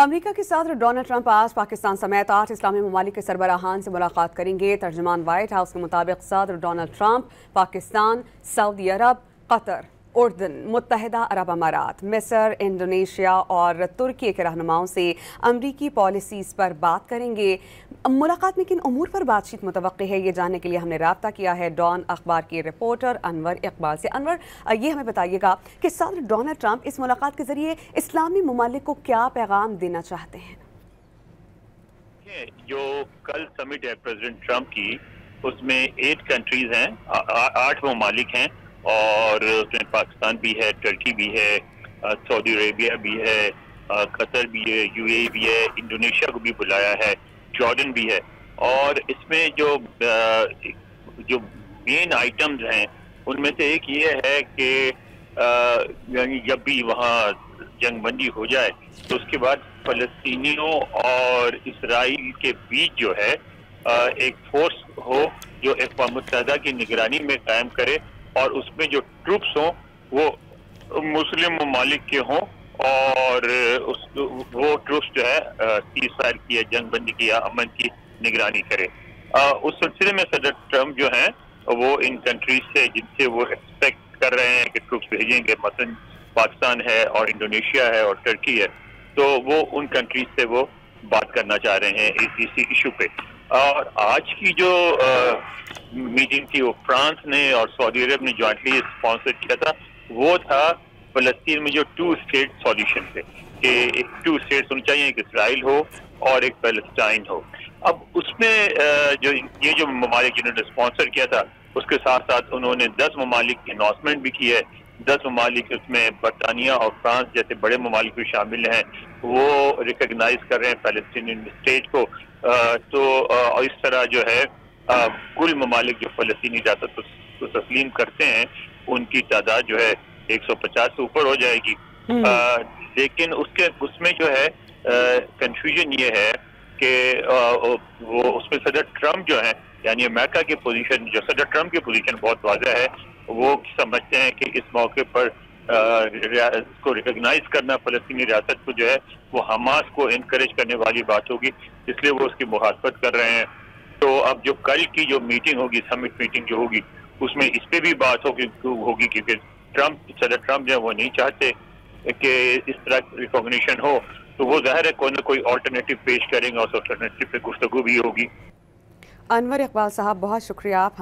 America के सदर Donald Trump आज पाकिस्तान समेत 8 इस्लामी ममालिक के सरबराहान से मुलाकात करेंगे। तर्जुमान व्हाइट हाउस के मुताबिक सदर डोनाल्ड ट्रंप पाकिस्तान, सऊदी अरब, कतर, उर्दन, मुत्तहिदा अरब अमारात, मिस्र, इंडोनेशिया और तुर्की के रहनुमाओं से अमरीकी पॉलिसीज़ पर बात करेंगे। मुलाकात में किन अमूर पर बातचीत मुतवक्की है, ये जानने के लिए हमने राब्ता किया है डॉन अखबार के रिपोर्टर अनवर इकबाल से। अनवर, ये हमें बताइएगा कि सदर डोनाल्ड ट्रंप इस मुलाकात के जरिए इस्लामी ममालिक को क्या पैगाम देना चाहते हैं? जो कल समिट है प्रेसिडेंट ट्रंप की, उसमें 8 कंट्रीज हैं, 8 ममालिक हैं और उसमें पाकिस्तान भी है, टर्की भी है, सऊदी अरेबिया भी है, कतर भी है, यूएई भी है, इंडोनेशिया को भी बुलाया है, जॉर्डन भी है। और इसमें जो मेन आइटम्स हैं उनमें से एक ये है कि जब भी वहाँ जंग बंदी हो जाए तो उसके बाद फलस्तीनियों और इसराइल के बीच जो है एक फोर्स हो जो अक़वाम मुत्तहिदा की निगरानी में कायम करे और उसमें जो ट्रूप्स हों वो मुस्लिम ममालिक के हों और वो ट्रूप्स जो है सीज़फायर की या जंग बंदी की या अमन की निगरानी करे। उस सिलसिले में सदर ट्रंप जो हैं वो इन कंट्रीज से जिनसे वो एक्सपेक्ट कर रहे हैं कि ट्रूप्स भेजेंगे, मसलन पाकिस्तान है और इंडोनेशिया है और टर्की है, तो वो उन कंट्रीज से वो बात करना चाह रहे हैं इसी इशू पे। और आज की जो मीटिंग थी वो फ्रांस ने और सऊदी अरब ने जॉइंटली स्पॉन्सर किया था। वो था फलस्तीन में जो 2 स्टेट सॉल्यूशन थे कि एक 2 स्टेट्स होनी चाहिए, एक इसराइल हो और एक पैलेस्टाइन हो। अब उसमें जो ममालिक जिन्होंने स्पॉन्सर किया था उसके साथ साथ उन्होंने 10 ममालिक की अनाउंसमेंट भी की है। 10 ममालिक उसमें बरतानिया और फ्रांस जैसे बड़े ममालिक भी शामिल हैं, वो रिकग्नाइज कर रहे हैं पैलेस्टीनियन स्टेट को। और इस तरह जो है कुल ममालिक जो फलस्तीनी रियासत को तस्लीम करते हैं उनकी तादाद जो है 150 से ऊपर हो जाएगी। लेकिन उसमें जो है कंफ्यूजन ये है कि वो उसमें सदर ट्रंप जो है, यानी अमेरिका की पोजीशन, जो सदर ट्रंप की पोजीशन बहुत वाज़ेह है। वो समझते हैं कि इस मौके पर इसको रिकग्नाइज करना फलस्तीनी रियासत को जो है वो हमास को इनकरेज करने वाली बात होगी, इसलिए वो उसकी मुखालफत कर रहे हैं। तो अब जो कल की जो मीटिंग होगी, समिट मीटिंग जो होगी, उसमें इस पे भी बात होगी क्योंकि सदर ट्रंप जो है वो नहीं चाहते कि इस तरह रिकॉग्निशन हो, तो वो ज़ाहिर है कोई ना कोई ऑल्टरनेटिव पेश करेंगे और उस ऑल्टरनेटिव पे गुफ्तगू भी होगी। अनवर इकबाल साहब, बहुत शुक्रिया आप